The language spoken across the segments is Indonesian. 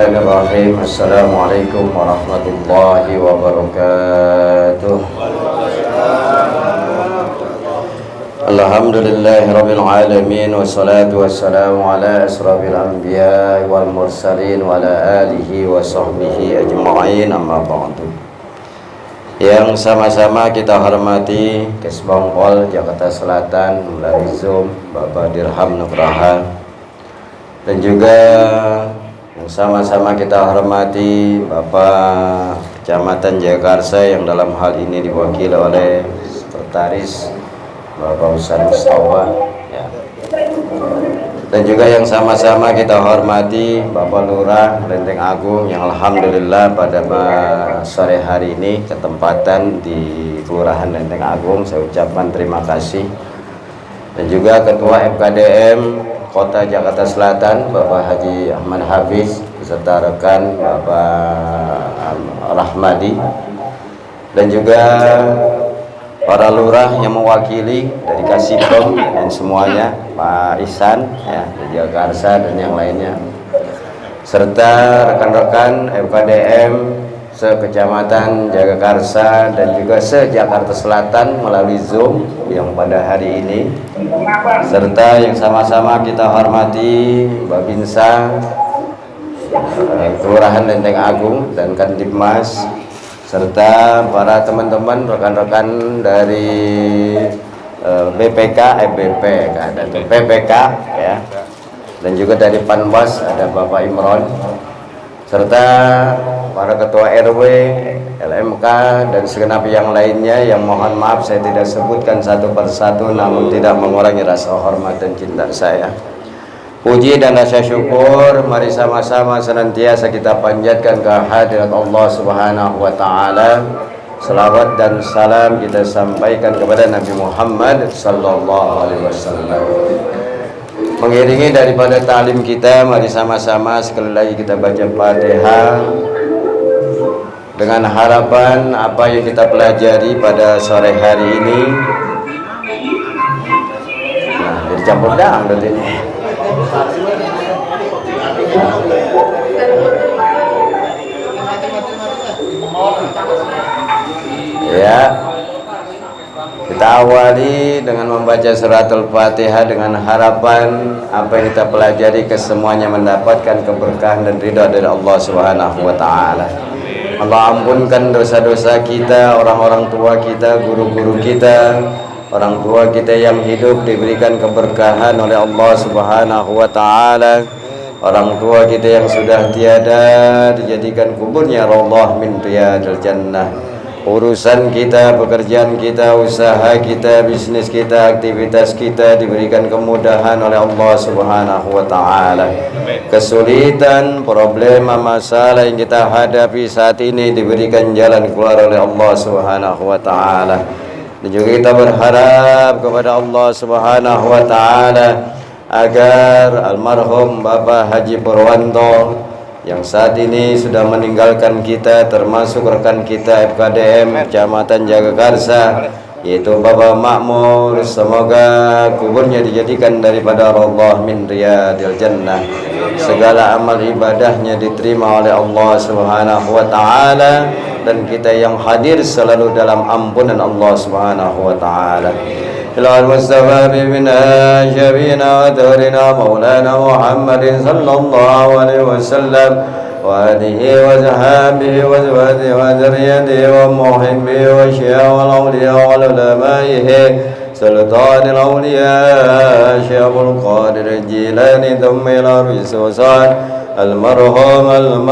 Bismillahirrahmanirrahim. Assalamualaikum warahmatullahi wabarakatuh. Alhamdulillahirabbil alamin wassalatu wassalamu ala asrofil anbiya wal mursalin wa ala alihi wa sahbihi ajma'in, amma ba'du. Yang sama-sama kita hormati Kesbangpol Jakarta Selatan melalui Zoom Bapak Dirham Nugraha, dan juga yang sama-sama kita hormati Bapak Kecamatan Jagakarsa yang dalam hal ini diwakili oleh Sekretaris Bapak Ustaz Mustafa ya. Dan juga yang sama-sama kita hormati Bapak Lurah Lenteng Agung yang alhamdulillah pada sore hari ini ketempatan di Kelurahan Lenteng Agung. Saya ucapkan terima kasih. Dan juga Ketua FKDM Kota Jakarta Selatan Bapak Haji Ahmad Hafiz beserta rekan Bapak Rahmadi, dan juga para lurah yang mewakili dari Kasikom dan semuanya, Pak Ihsan ya, dari Jakarta dan yang lainnya, serta rekan-rekan FKDM se-Kecamatan Jagakarsa dan juga se-Jakarta Selatan melalui Zoom yang pada hari ini, serta yang sama-sama kita hormati Babinsa Kelurahan Lenteng Agung dan Kandipmas, serta para teman-teman rekan-rekan dari BPK, dan PPK ya, dan juga dari Panwas ada Bapak Imron, serta para ketua RW, LMK dan segenap yang lainnya yang mohon maaf saya tidak sebutkan satu persatu, namun tidak mengurangi rasa hormat dan cinta saya. Puji dan rasa syukur mari sama-sama senantiasa kita panjatkan ke hadirat Allah Subhanahu wa taala. Selawat dan salam kita sampaikan kepada Nabi Muhammad sallallahu alaihi wasallam. Mengiringi daripada ta'lim kita, mari sama-sama sekali lagi kita baca Fatihah dengan harapan apa yang kita pelajari pada sore hari ini. Nah, jadi campur dangdut ini. Ya, kita awali dengan membaca suratul Fatihah dengan harapan apa yang kita pelajari kesemuanya mendapatkan keberkahan dan ridha dari Allah Subhanahu wa taala. Allah ampunkan dosa-dosa kita, orang-orang tua kita, guru-guru kita, orang tua kita yang hidup diberikan keberkahan oleh Allah Subhanahu wa taala. Orang tua kita yang sudah tiada dijadikan kuburnya raudhah min riyadil jannah. Urusan kita, pekerjaan kita, usaha kita, bisnis kita, aktivitas kita diberikan kemudahan oleh Allah Subhanahu wa taala. Kesulitan, problema, masalah yang kita hadapi saat ini diberikan jalan keluar oleh Allah Subhanahu wa taala. Dan juga kita berharap kepada Allah Subhanahu wa taala agar almarhum Bapak Haji Purwanto yang saat ini sudah meninggalkan kita, termasuk rekan kita FKDM Kecamatan Jagakarsa, yaitu Bapak Makmur, semoga kuburnya dijadikan daripada raudhah min riyadil jannah. Segala amal ibadahnya diterima oleh Allah Subhanahu wa taala, dan kita yang hadir selalu dalam ampunan Allah Subhanahu wa taala. Ila al-Mustafa bibina syabina wa taurina maulana Muhammadin sallallahu alaihi wasallam wa alihi wa sahabihi wa zawadihi wa dzurriyyatihi wa muhibbihi wa syi'a wal awliya wal ulamaihi sultanil awliya Syaikhul Qadir Jilani thumma ila rususan almarhumah.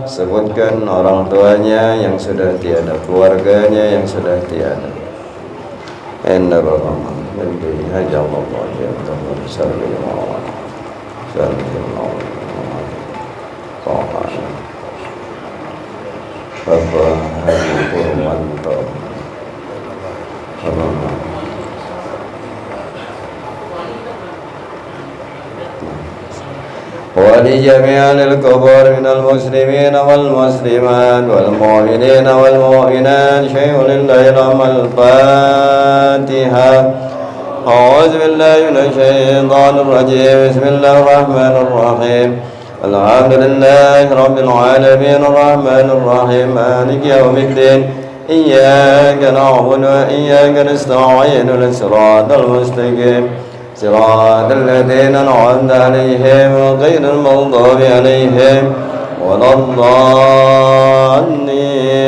Sebutkan orang tuanya yang sudah tiada, keluarganya yang sudah tiada. Inna Rahman Nabi Haji Allah Sallallahu Bapak Haji Purwanto ولجميع الكفار من المسلمين والمسلمات والمؤمنين والمؤمنات شيء لله الأمر الفاتحة. أعوذ بالله من الشيطان الرجيم. بسم الله الرحمن الرحيم. الحمد لله رب العالمين الرحمن الرحيم مالك يوم الدين إياك نعبد وإياك نستعين الصراط المستقيم صراط الذين أنعمت عليهم غير المغضوب عليهم ولا الضالين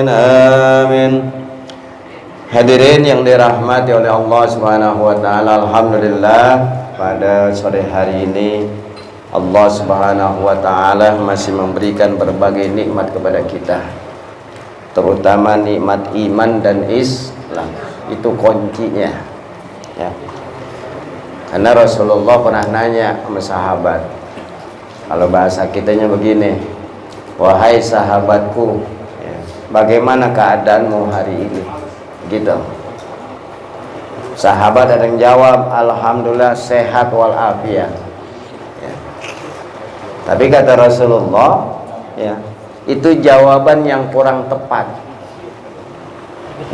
آمين. Hadirin yang dirahmati oleh Allah Subhanahu wa taala, alhamdulillah pada sore hari ini Allah Subhanahu wa taala masih memberikan berbagai nikmat kepada kita, terutama nikmat iman dan Islam. Itu kuncinya ya. Karena Rasulullah pernah nanya sama sahabat, kalau bahasa kitanya begini, wahai sahabatku ya, bagaimana keadaanmu hari ini, gitu. Sahabat ada yang jawab, alhamdulillah sehat walafiat ya. Tapi kata Rasulullah ya, itu jawaban yang kurang tepat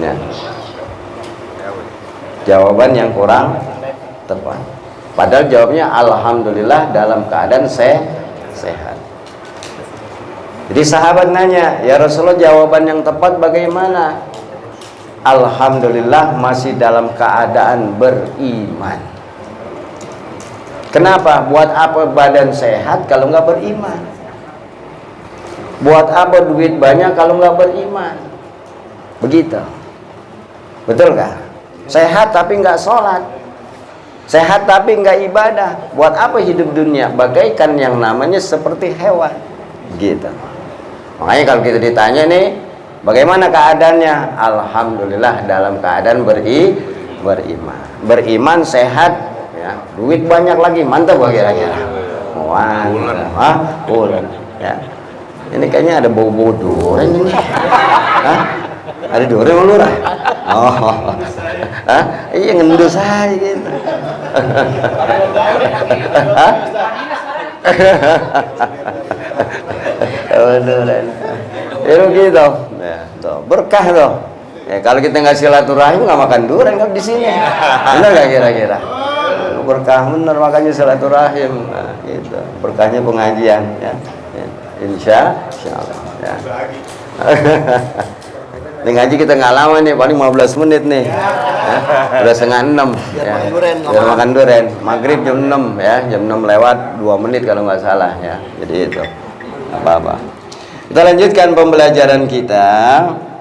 ya. Jawaban yang kurang tepat. Padahal jawabnya alhamdulillah dalam keadaan sehat. Jadi sahabat nanya, ya Rasulullah jawaban yang tepat bagaimana? Alhamdulillah masih dalam keadaan beriman. Kenapa? Buat apa badan sehat kalau nggak beriman? Buat apa duit banyak kalau nggak beriman? Begitu. Betul nggak? Sehat tapi nggak sholat, sehat tapi nggak ibadah. Buat apa hidup dunia? Bagaikan yang namanya seperti hewan. Gitu. Makanya kalau kita ditanya nih, bagaimana keadaannya? Alhamdulillah dalam keadaan beriman. Beriman sehat. Ya, duit banyak lagi, mantap gak kira-kira? Mantap, bulan. Ya, ini kayaknya ada bau-bau durian ini. Hah? Ada durian mau lurah? Oh, hah? Iya ngendus aja gitu. Hah? Durian. Itu gitu. Ya, tuh berkah tuh. Ya, kalau kita nggak silaturahim nggak makan durian kan di sini. Benar nggak kira-kira? Berkah bener, makanya silaturahim. Nah, gitu. Berkahnya pengajian ya. Insya Allah ya. Ini ngaji kita nggak lama nih, paling 15 menit nih ya. Udah setengah 6 ya. Biar makan durian. Maghrib jam 6 ya, jam 6 lewat 2 menit kalau nggak salah ya. Jadi itu apa-apa. Kita lanjutkan pembelajaran kita.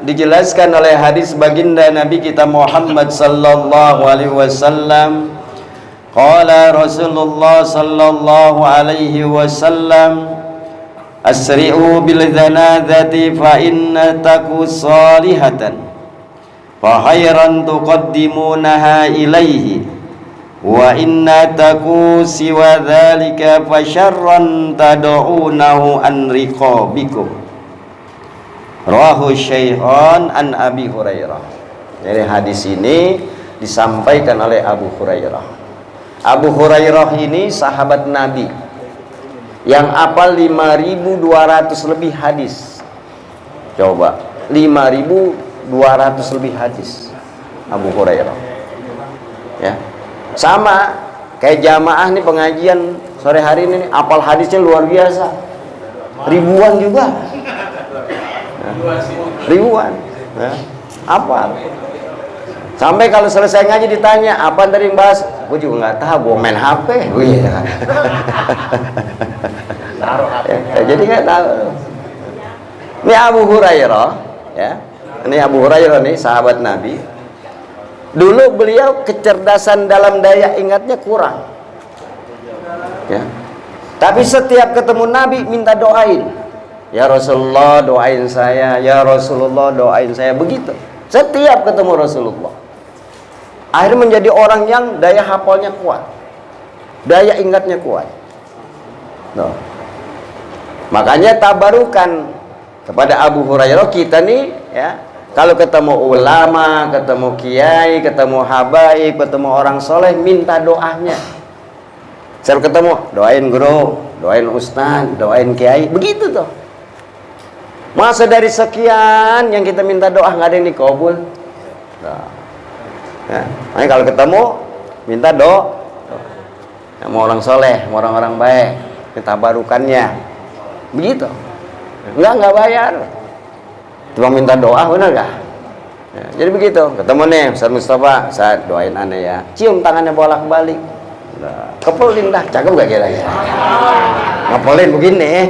Dijelaskan oleh hadis baginda Nabi kita Muhammad sallallahu alaihi wasallam. Qala Rasulullah sallallahu alaihi wasallam, asri'u bil zanazati fa inna taku salihatan fa khairan tuqaddimunaha ilaihi wa inna taku siwa dzalika fa syarran tad'unahu an riqabikum. Rawahu Syaikhan an Abi Hurairah. Jadi hadis ini disampaikan oleh Abu Hurairah. Abu Hurairah ini sahabat Nabi yang hafal 5.200 lebih hadis. Coba 5.200 lebih hadis Abu Hurairah ya. Sama kayak jamaah nih pengajian sore hari ini, hafal hadisnya luar biasa, ribuan juga ya. Ribuan ya. Hafal. Sampai kalau selesai ngaji ditanya, apa tadi yang bahas? Gue juga nggak tahu, gue main HP. Iya. Ya, jadi nggak tahu. Ini Abu Hurairah, ya. Ini Abu Hurairah nih, sahabat Nabi. Dulu beliau kecerdasan dalam daya ingatnya kurang. Ya. Tapi setiap ketemu Nabi minta doain. Ya Rasulullah doain saya, ya Rasulullah doain saya, begitu. Setiap ketemu Rasulullah. Akhirnya menjadi orang yang daya hafalnya kuat, daya ingatnya kuat. No. Makanya tabarukan kepada Abu Hurairah kita nih, ya. Kalau ketemu ulama, ketemu kiai, ketemu habaib, ketemu orang soleh, minta doanya. Saya ketemu, doain guru, doain ustaz, doain kiai, begitu tuh. Masa dari sekian yang kita minta doa nggak ada yang dikabul? Nah. Ya, makanya kalau ketemu minta doa, mau orang soleh, mau orang-orang baik, kita barukannya, begitu. Enggak bayar, cuma minta doa, benar gak? Ya, jadi begitu, ketemu nih Ustaz Mustafa, saya doain aneh ya, cium tangannya bolak-balik, kepelin dah, cakep gak kira-kira? Ngepelin begini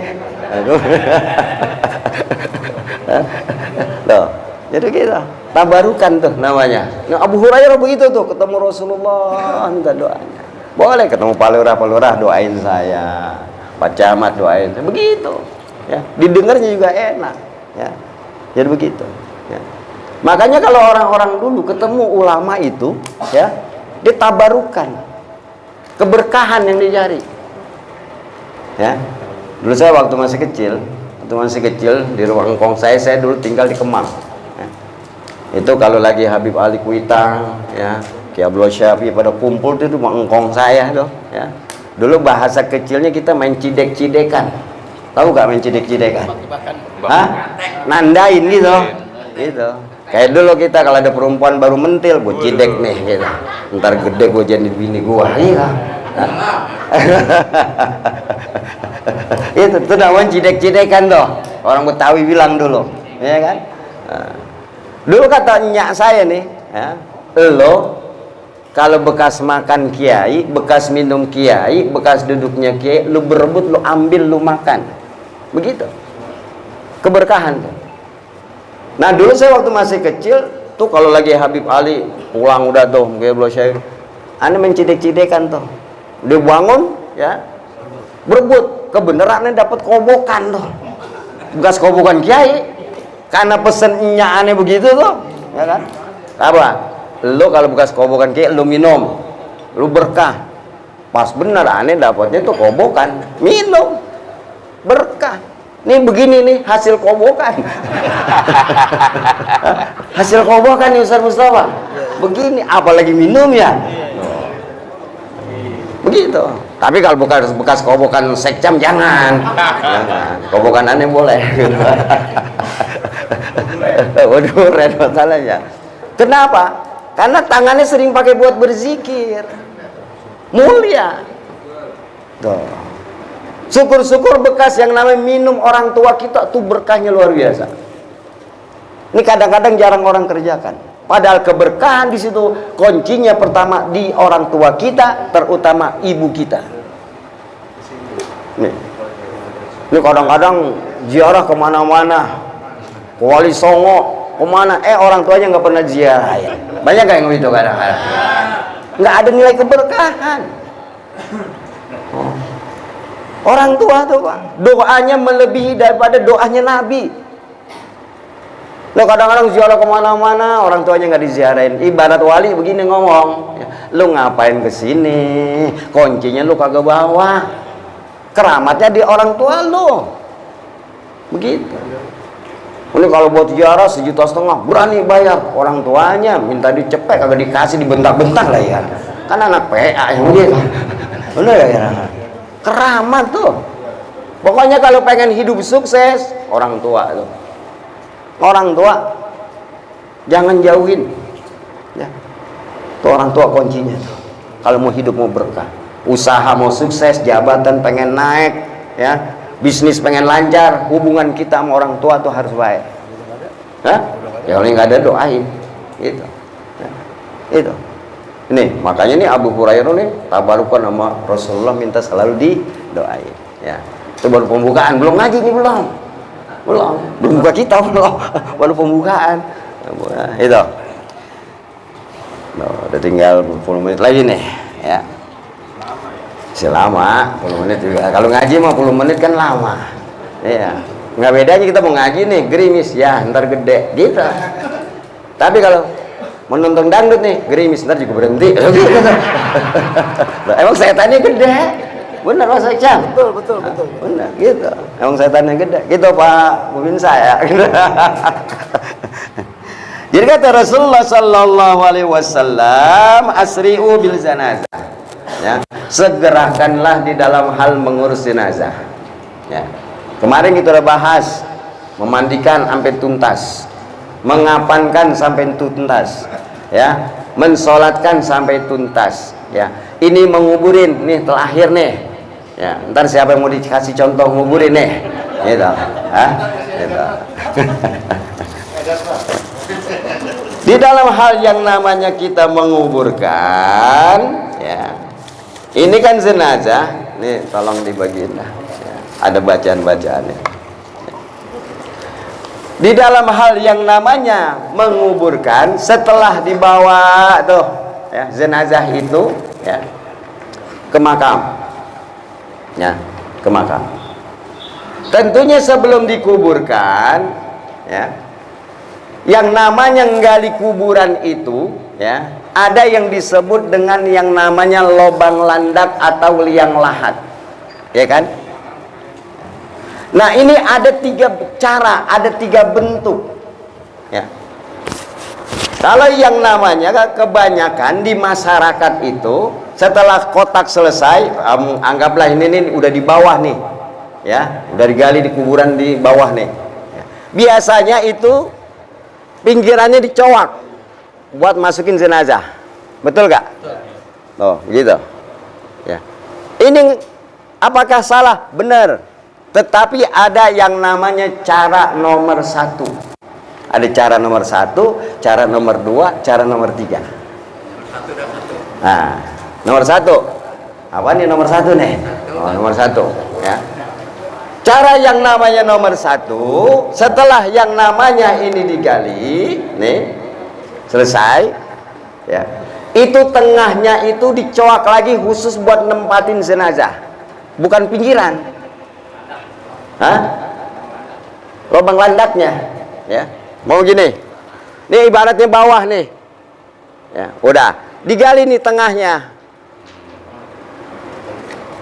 loh, jadi gitu, tabarukan tuh namanya. Nah, Abu Hurairah begitu tuh, ketemu Rasulullah minta doanya. Boleh ketemu Pak Lurah doain saya, Pak Camat doain saya, begitu ya, didengarnya juga enak ya, jadi begitu ya. Makanya kalau orang-orang dulu ketemu ulama itu ya, ditabarukan, keberkahan yang dicari ya. Dulu saya waktu masih kecil di ruang kong saya dulu tinggal di Kemang ya. Itu kalau lagi Habib Ali Kuitang ya, Ki Abdul Syafi pada kumpul itu rumah engkong saya tuh ya. Dulu bahasa kecilnya kita main cidek-cidekan. Tahu gak main cidek-cidekan? Hah? Nandain gitu. Gitu. Kayak dulu kita kalau ada perempuan baru mentil, gue cidek nih gitu. Ntar gede gue jadi bini gue. Iya. Itu namanya cidek-cidekan tuh. Orang Betawi bilang dulu, ya kan? Dulu kata nyak saya nih, ya, lo kalau bekas makan kiai, bekas minum kiai, bekas duduknya kiai, lu berebut, lu ambil, lu makan. Begitu. Keberkahan tuh. Nah, dulu saya waktu masih kecil tuh kalau lagi Habib Ali pulang udah tuh, kayak belum saya, aneh mencidek-cidekan tuh. Dia bangun, ya, berebut, kebenarannya dapat kobokan tuh. Bekas kobokan kiai, karena pesennya aneh begitu tuh, ya kan? Apa? Lu kalau bekas kobokan kiai, lu minum, lu berkah. Pas bener aneh dapatnya tuh kobokan, minum, berkah. Nih begini nih hasil kobokan. Hasil kobokan nih Ustaz Mustafa. Begini, apalagi minum ya. Begitu. Tapi kalau bekas kobokan sekjam jangan. Kobokan aneh boleh. Waduh, repot salahnya. Kenapa? Karena tangannya sering pakai buat berzikir. Mulia. Tuh. Syukur-syukur bekas yang namanya minum orang tua kita tuh berkahnya luar biasa. Ini kadang-kadang jarang orang kerjakan. Padahal keberkahan di situ kuncinya pertama di orang tua kita, terutama ibu kita. Ini kadang-kadang ziarah kemana-mana, Wali Songo kemana, orang tuanya nggak pernah ziarah. Ya. Banyak nggak yang begitu kadang-kadang? Nggak ada nilai keberkahan. Orang tua tuh Pak, doanya melebihi daripada doanya Nabi. Lo kadang-kadang ziarah kemana-mana, orang tuanya nggak diziarahin. Ibarat wali begini ngomong, lu ngapain kesini? Kuncinya lu kagak bawa. Keramatnya di orang tua lu. Begitu. Ini kalau buat ziarah 1,5 juta berani bayar, orang tuanya minta dicepet kagak dikasih, dibentak-bentak lah ya. Kan anak PA yang begitu. Bener ya? Keramat tuh. Pokoknya kalau pengen hidup sukses, orang tua tuh. Orang tua jangan jauhin. Ya. Tuh orang tua kuncinya tuh. Kalau mau hidup mau berkah, usaha mau sukses, jabatan pengen naik, ya, bisnis pengen lancar, hubungan kita sama orang tua tuh harus baik. Hah? Ya kalau nggak ada doain. Itu. Ya. Itu. Ini makanya nih Abu Hurairah nih tabarukan sama Rasulullah minta selalu didoain ya. Itu baru pembukaan, belum ngaji nih belum buka kita belum baru pembukaan itu. Udah tinggal 10 menit lagi nih ya, selama 10 menit juga. Kalau ngaji mah 10 menit kan lama ya, nggak bedanya kita mau ngaji nih gerimis ya ntar gede gitu. Tapi kalau menonton dangdut nih gerimis ntar juga berhenti. Emang setannya gede, bener Mas Iksan? Betul. Bener gitu, emang setannya gede gitu Pak Mubin saya. Jadi kata Rasulullah Sallallahu Alaihi Wasallam, asri'u bil zanazah, ya, segerakanlah di dalam hal mengurus jenazah. Ya. Kemarin kita udah bahas memandikan sampai tuntas, mengapankan sampai tuntas, ya, mensolatkan sampai tuntas, ya. Ini menguburin nih terakhir nih, ya. Ntar siapa yang mau dikasih contoh nguburin nih, Gitu. Hah? Gitu. Di dalam hal yang namanya kita menguburkan, ya. Ini kan jenazah, nih tolong dibagiin lah. Ya, ada bacaan-bacaannya. Di dalam hal yang namanya menguburkan, setelah dibawa tuh, ya, jenazah itu, ya, ke makam, ya, ke makam. Tentunya sebelum dikuburkan, ya, yang namanya nggali kuburan itu, ya, ada yang disebut dengan yang namanya lobang landak atau liang lahat, ya kan? Nah, ini ada 3 cara, ada 3 bentuk, ya. Kalau yang namanya kebanyakan di masyarakat itu setelah kotak selesai, anggaplah ini udah di bawah nih, ya, udah digali di kuburan di bawah nih. Ya. Biasanya itu pinggirannya dicowak buat masukin jenazah, betul gak? Oh, gitu. Ya. Ini apakah salah? Benar. Tetapi ada yang namanya cara nomor 1. Ada cara nomor 1, cara nomor 2, cara nomor 3. Nah, nomor 1. Apa nih nomor 1 nih? Oh, nomor 1. Ya. Cara yang namanya nomor 1, setelah yang namanya ini digali, nih, selesai, ya, itu tengahnya itu dicoak lagi khusus buat nempatin jenazah, bukan pinggiran. Hah? Lubang landaknya, ya. Mau gini, ini ibaratnya bawah nih, ya, udah digali nih tengahnya,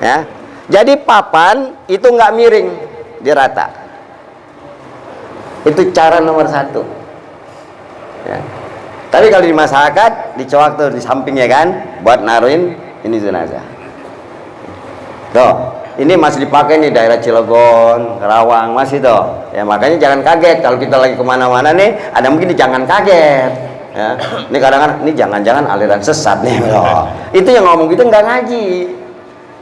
ya. Jadi papan itu nggak miring, dia rata. Itu cara nomor 1. Ya. Tapi kalau di masyarakat dicoak tuh di sampingnya kan, buat naruhin ini jenazah. Tuh, ini masih dipakai nih daerah Cilegon, Karawang masih tuh. Ya makanya jangan kaget kalau kita lagi kemana-mana nih, ada mungkin jangan kaget. Ya, ini kadang-kadang ini jangan-jangan aliran sesat nih loh. Itu yang ngomong gitu nggak ngaji.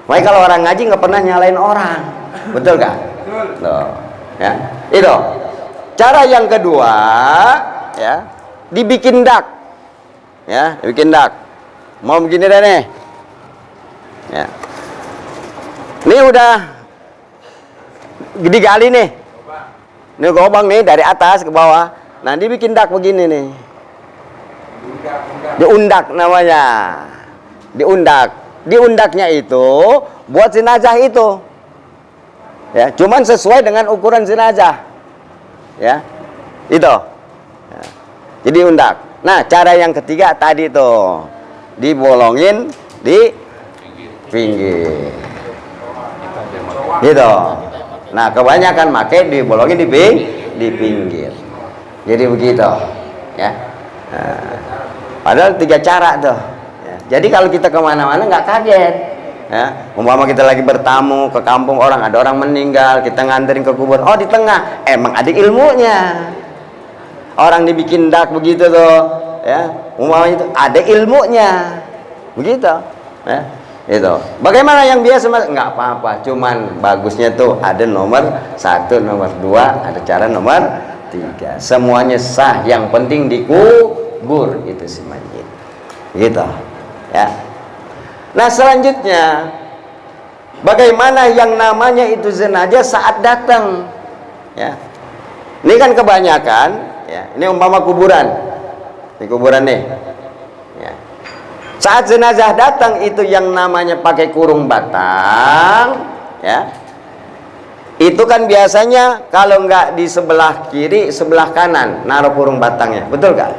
Makanya kalau orang ngaji nggak pernah nyalain orang, betul gak? Loh, ya, itu. Cara yang kedua, ya, dibikin dak, ya, dibikin dak. Mau begini deh nih, ya. Ini udah digali nih, ini gobang nih dari atas ke bawah. Nah, dibikin dak begini nih, diundak namanya, diundak. Diundaknya itu buat jenazah itu, ya, cuman sesuai dengan ukuran jenazah, ya, itu, ya. Jadi undak. Nah, cara yang ketiga tadi tuh dibolongin di pinggir, gitu. Nah, kebanyakan make dibolongin di pinggir. Jadi begitu, ya. Nah, padahal 3 cara tuh. Jadi kalau kita kemana-mana nggak kaget, ya. Umpama kita lagi bertamu ke kampung orang, ada orang meninggal, kita nganterin ke kubur, oh di tengah, emang ada ilmunya. Orang dibikin dak begitu tuh, ya. Umpama itu ada ilmunya, begitu, ya. Itu. Bagaimana yang biasa mas? Nggak apa-apa, cuman bagusnya tuh ada nomor 1, nomor 2, ada cara nomor 3. Semuanya sah, yang penting dikubur itu si mayit, gitu. Ya. Nah, selanjutnya bagaimana yang namanya itu jenazah saat datang, ya. Ini kan kebanyakan, ya, ini umpama kuburan, ini kuburan nih, ya. Saat jenazah datang itu yang namanya pakai kurung batang, ya, itu kan biasanya kalau nggak di sebelah kiri, sebelah kanan naruh kurung batangnya, betul gak?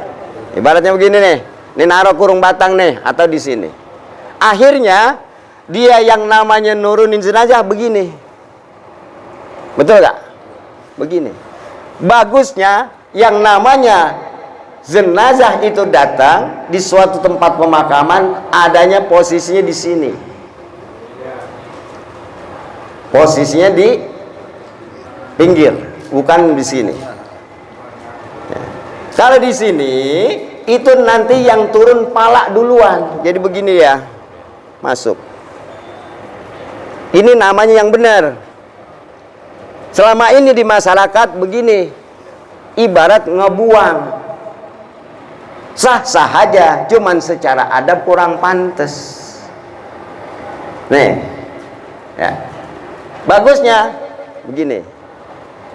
Ibaratnya begini nih, ini naruh kurung batang nih, atau di sini. Akhirnya dia yang namanya nurunin jenazah begini, betul gak? Begini. Bagusnya yang namanya jenazah itu datang di suatu tempat pemakaman, adanya posisinya di sini. Posisinya di pinggir, bukan di sini. Ya. Kalau di sini itu nanti yang turun pala duluan. Jadi begini ya, masuk. Ini namanya yang benar. Selama ini di masyarakat begini, ibarat ngebuang, sah-sah aja, cuman secara adab kurang pantas. Nih, ya, bagusnya begini.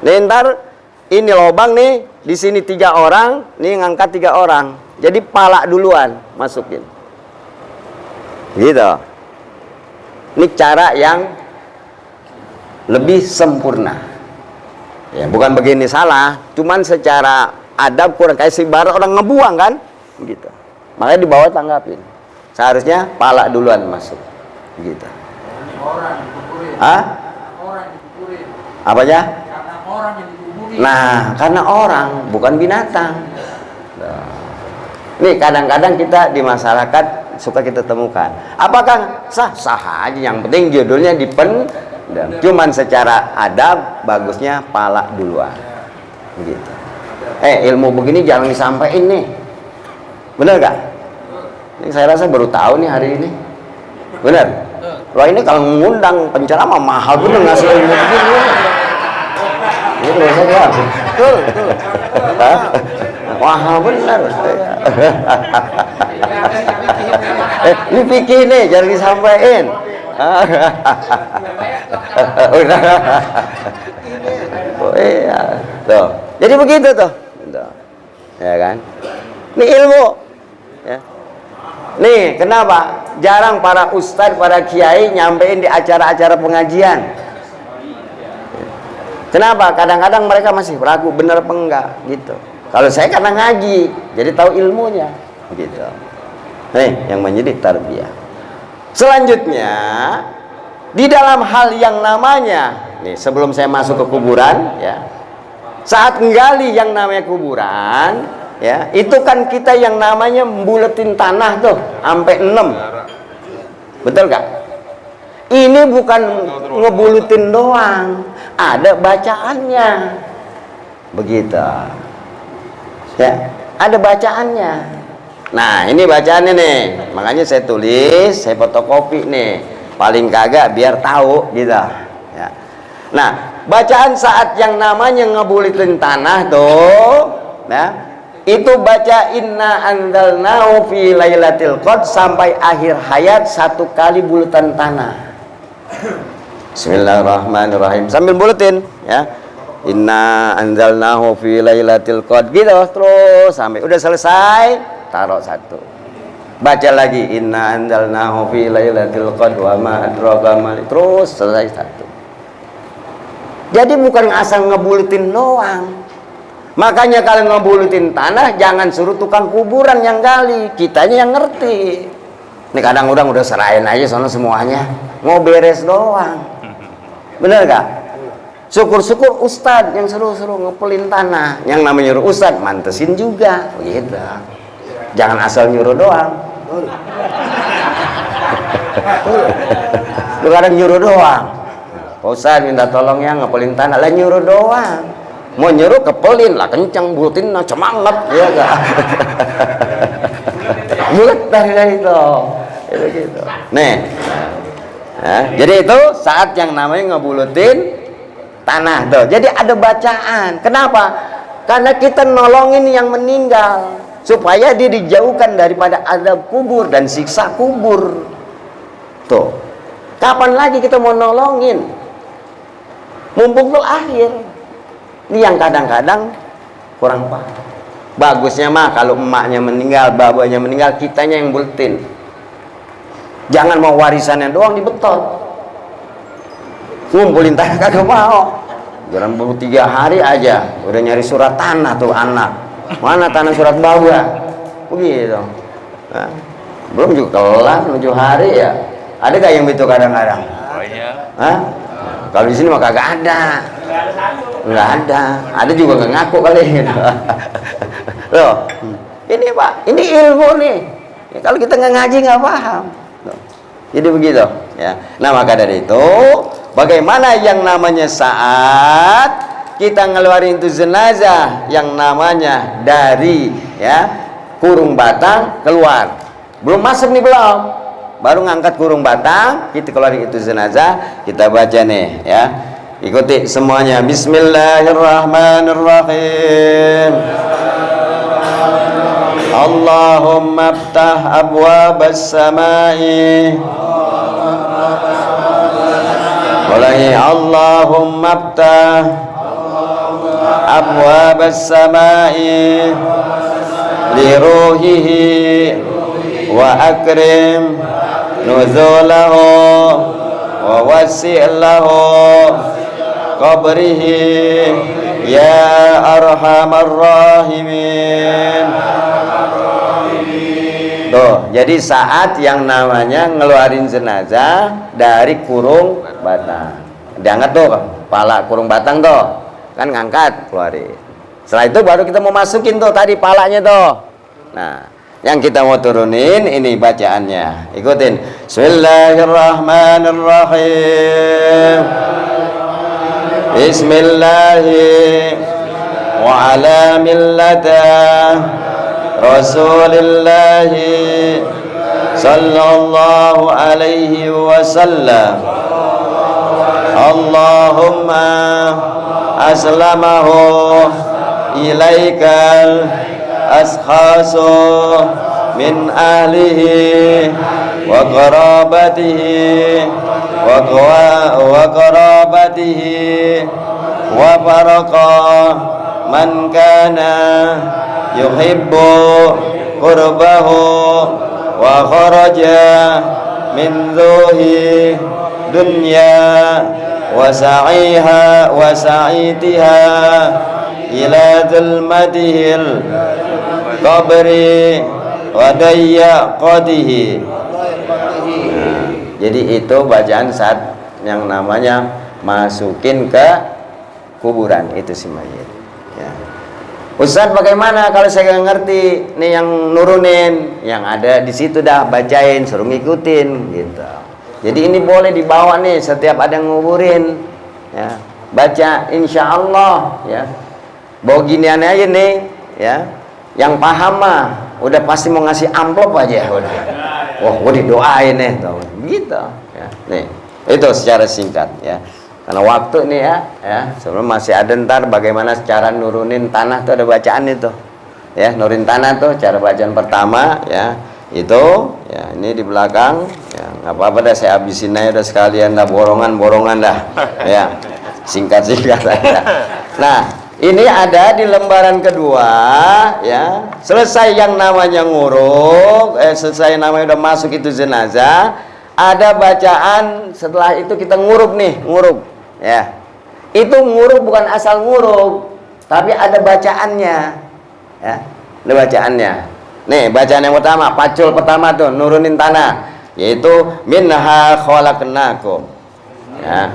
Nih ntar ini lobang nih, di sini 3 orang, nih ngangkat 3 orang, jadi pala duluan masukin, gitu. Ini cara yang lebih sempurna. Ya, bukan begini salah, cuman secara adab kurang, kayak ibarat orang ngebuang kan, begitu. Makanya di bawah tanggapin. Seharusnya pala duluan masuk, begitu. Orang dikuburin. Hah? Orang dikuburin. Apanya? Karena orang yang dikuburin. Nah, karena orang, bukan binatang. Nah. Nih kadang-kadang kita di masyarakat suka kita temukan. Apakah sah-sah aja, yang penting judulnya dan cuman secara adab bagusnya pala duluan, begitu. Ilmu begini jangan disampaikan nih, bener gak? Ini saya rasa baru tahu nih hari ini, bener. Wah, ini kalau mengundang penceramah mahal bener ngasih ilmu begini. Ini terus aja, betul. Mahal bener. Ini pikir nih, jangan disampaikan. Oh iya, tuh. Jadi begitu tuh, ya kan? Ini ilmu, ya. Nih kenapa jarang para ustadz, para kiai nyampein di acara-acara pengajian? Kenapa? Kadang-kadang mereka masih ragu bener apa enggak, gitu. Kalau saya karena ngaji, jadi tahu ilmunya, gitu. Nih yang menjadi tarbiyah. Selanjutnya, di dalam hal yang namanya, nih sebelum saya masuk ke kuburan, ya, saat menggali yang namanya kuburan, ya, itu kan kita yang namanya membuletin tanah tuh, sampai 6, betul gak? Ini bukan ngebulutin doang, ada bacaannya, begitu, ya, ada bacaannya. Nah ini bacaannya nih, makanya saya tulis, saya fotokopi nih, paling kagak biar tahu gitu ya. Nah bacaan saat yang namanya ngebulitin tanah tuh, nah itu baca inna anzalnahu fi lailatul qadr sampai akhir hayat 1 kali bulutan tanah. Bismillahirrahmanirrahim sambil bulutin ya, inna anzalnahu fi lailatul qadr gitu terus sampai udah selesai. Taruh 1, baca lagi inna anzalnahu fi lailatul qadr wa ma adraka ma, terus selesai 1. Jadi bukan asal ngebulitin doang. Makanya kalau ngebulitin tanah jangan suruh tukang kuburan yang gali, kitanya yang ngerti. Ini kadang orang udah serahin aja soalnya semuanya, mau beres doang, bener gak? Syukur-syukur ustadz yang suruh ngepelin tanah, yang namanya nyuruh ustadz mantesin juga, gitu. Jangan asal nyuruh doang. Lu kadang nyuruh doang. Pak Ustadz minta tolong ya ngepelin tanah, lah nyuruh doang. Mau nyuruh kepelin lah kencang, bulutin nah semangat, ya gak? Bulet dari itu. Itu gitu. Nih. Nah, jadi itu saat yang namanya ngebulutin tanah tuh. Jadi ada bacaan. Kenapa? Karena kita nolongin yang meninggal, supaya dia dijauhkan daripada azab kubur dan siksa kubur. Tuh, kapan lagi kita mau nolongin? Mumpung tuh akhir. Ini yang kadang-kadang kurang paham. Bagusnya mah kalau emaknya meninggal, babanya meninggal, kitanya yang bulletin. Jangan mau warisannya doang dibetot. Ngumpulin tanah kagak mau. Jangan baru 3 hari aja udah nyari surat tanah tuh anak. Mana tanah surat bawah, begitu. Nah, belum juga kelar 7 hari ya. Ada gak yang begitu kadang-kadang? Oh iya. Hah? Kalau di sini mah kagak ada. Nggak ada. Ada juga nggak ngaku kali gitu. Loh, ini Pak, ini ilmu nih. Ya, kalau kita nggak ngaji nggak paham. Loh. Jadi begitu. Ya. Nah maka dari itu, bagaimana yang namanya saat kita ngeluarin itu jenazah yang namanya dari ya kurung batang keluar, belum masuk nih belum, baru ngangkat kurung batang, kita keluarin itu jenazah, kita baca nih ya Ikuti semuanya. Bismillahirrahmanirrahim. Allahumma aftah abwabas samai. Ulangi. Allahumma aftah abwabas samai li ruhihi wa akrim nuzulahu wa wasi' lahu qabrihi ya arhamar rahimin. Tuh, jadi saat yang namanya ngeluarin jenazah dari kurung batang, diangkat tuh pala kurung batang tuh, kan ngangkat keluarin. Setelah itu baru kita mau masukin tuh tadi palanya tuh. Nah, yang kita mau turunin ini bacaannya. Ikutin. Bismillahirrahmanirrahim. Bismillahi wa ala millata Rasulillahi sallallahu alaihi wasallam. Allahumma aslamahu ilaikal ashkhasu min ahlihi wa qarabatihi wa qarabatihi wa farqa man kana yuhibbu qurbahu wa kharaja min zuhi dunya wa sa'iha wa sa'itiha ila zulmatihil qabri wa dayyaqatihi. Jadi itu bacaan saat yang namanya masukin ke kuburan itu si mayit ya. Ustaz, bagaimana kalau saya nggak ngerti nih yang nurunin, yang ada di situ dah bacain, suruh ngikutin gitu. Jadi ini boleh dibawa nih setiap ada yang nguburin ya, baca insya Allah ya. Bawa ginian aja nih ya, yang paham mah udah pasti mau ngasih amplop aja udah. Wah, gua didoain nih tuh. Gitu ya. Nih, itu secara singkat ya. Karena waktu nih ya, sebelum masih ada ntar bagaimana cara nurunin tanah tuh ada bacaan itu. Ya, nurunin tanah tuh cara bacaan pertama ya. Itu ya, ini di belakang ya, nggak apa-apa dah saya habisin aja udah sekalian dah borongan dah. Ya. Singkat-singkat aja. Nah, ini ada di lembaran kedua ya. Selesai yang namanya nguruk, selesai namanya udah masuk itu jenazah, ada bacaan setelah itu kita nguruk nih, nguruk ya. Itu nguruk bukan asal nguruk, tapi ada bacaannya ya. Ada bacaannya. Nih, bacaan yang pertama, pacul pertama tuh nurunin tanah, yaitu minha khalaqnakum. Ya.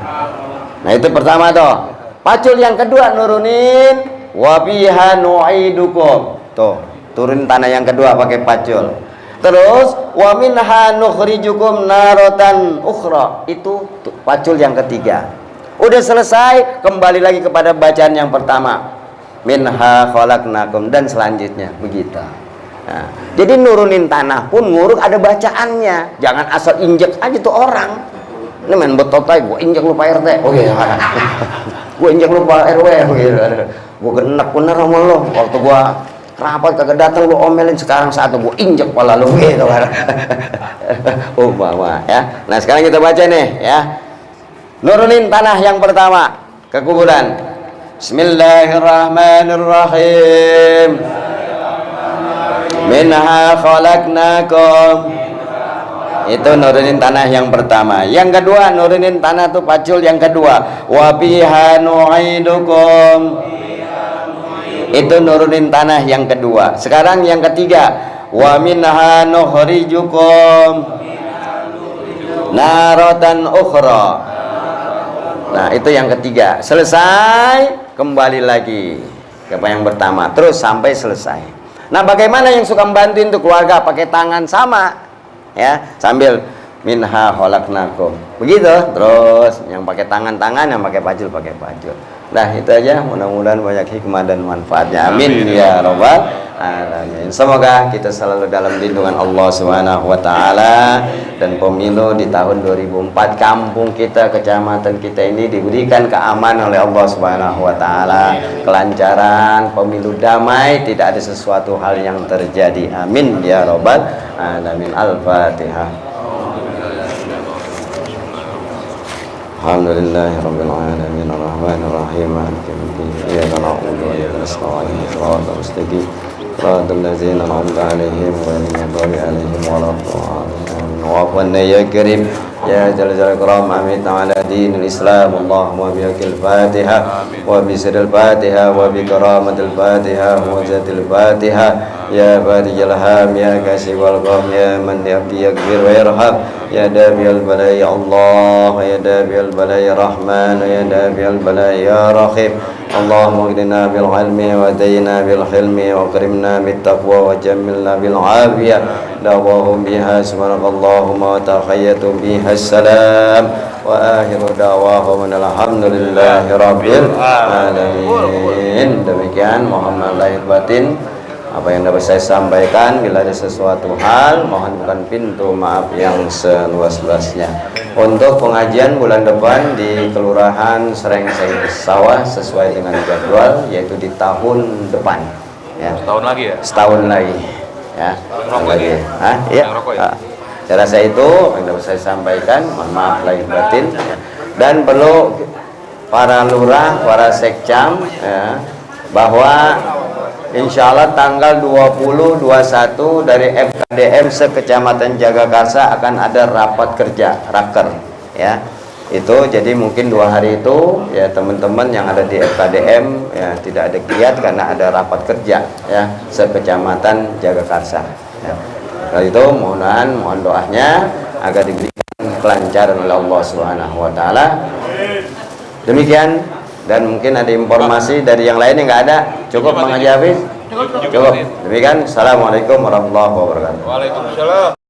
Nah, itu pertama tuh. Pacul yang kedua nurunin wa fiha nu'idukum. Tuh, turun tanah yang kedua pakai pacul. Terus wa minha nukhrijukum naratan ukhra. Itu pacul yang ketiga. Udah selesai, kembali lagi kepada bacaan yang pertama. Minha khalaqnakum dan selanjutnya begitu. Nah, jadi nurunin tanah pun nguruk ada bacaannya. Jangan asal injek aja tuh orang. Ini main betotai, gua injek lu Pak RT. Oh iya. Gue injek lu Pak RW gitu. Gue genek bener sama lu. Waktu gue rapat kagak datang lu omelin, sekarang satu gue injek kepala lu gitu kan. Umpama ya. Nah, sekarang kita baca nih ya. Nurunin tanah yang pertama ke kuburan. Bismillahirrahmanirrahim. Minha khalaqnakum. Itu nurunin tanah yang pertama. Yang kedua nurunin tanah tuh pacul yang kedua. Wa biha nu'idukum. Itu nurunin tanah yang kedua. Sekarang yang ketiga. Wa minha nukhrijukum naratan ukhra. Nah, itu yang ketiga. Selesai, kembali lagi ke yang pertama. Terus sampai selesai. Nah, bagaimana yang suka membantuin tuh keluarga pakai tangan sama? Ya, sambil minha khalaqnakum begitu. Terus yang pakai tangan yang pakai pacul Nah itu aja, mudah-mudahan banyak hikmah dan manfaatnya. Amin ya rabbal alamin. Semoga kita selalu dalam lindungan Allah Subhanahu wa taala, dan pemilu di tahun 2004 kampung kita, kecamatan kita ini diberikan keamanan oleh Allah Subhanahu wa taala, kelancaran, pemilu damai, tidak ada sesuatu hal yang terjadi. Amin ya rabbal alamin. Al-Fatihah. Alhamdulillahirabbil alamin arrahmanir rahim maliki yaumiddin iyyaka na'budu wa iyyaka nasta'in ihdinas mustaqim shiratal ladzina an'amta 'alaihim ghairil maghdubi 'alaihim waladdallin. Wa'afwanna ya karim ya jalal karam amin ta'ala dinul islam Allahumma bihaqil fatihah wa bisiril fatihah wa bi karamatil fatihah wa zatil fatihah ya barijal ham ya kasibal qam ya man yabdi yakbir wa yarham ya dabi'al balai Allah ya dabi'al balai rahman ya dabi'al balai ya rahim. Allahumma aghnina bil ilmi wa dayna bil hilmi wa akrimna bit taqwa wa jammilna bil afiyah dawahum biha subhanakallahumma wa tahiyyatu biha salam wa akhiru da'wahum alhamdulillahi rabbil alamin. Demikian mohon lahir batin apa yang dapat saya sampaikan. Bila ada sesuatu hal, mohon bukan pintu maaf yang seluas-luasnya. Untuk pengajian bulan depan di Kelurahan Serengseng Sawah sesuai dengan jadwal, yaitu di tahun depan. Ya. Setahun lagi ya? Setahun lagi. Ya. Setahun lagi. Hah? Iya. Saya rasa itu yang dapat saya sampaikan. Mohon maaf lahir batin. Dan perlu para lurah, para sekcam, ya, bahwa insya Allah tanggal 20-21 dari FKDM sekecamatan Jagakarsa akan ada rapat kerja, raker, ya. Itu jadi mungkin 2 hari itu ya teman-teman yang ada di FKDM ya tidak ada kiat karena ada rapat kerja ya sekecamatan Jagakarsa. Ya. Kalau itu mohon doanya agar diberikan kelancaran oleh Allah Subhanahu wa taala. Demikian. Dan mungkin ada informasi dari yang lain yang nggak ada. Cukup Mang Haji Hafiz? Cukup. Demikian. Assalamualaikum warahmatullahi wabarakatuh. Waalaikumsalam.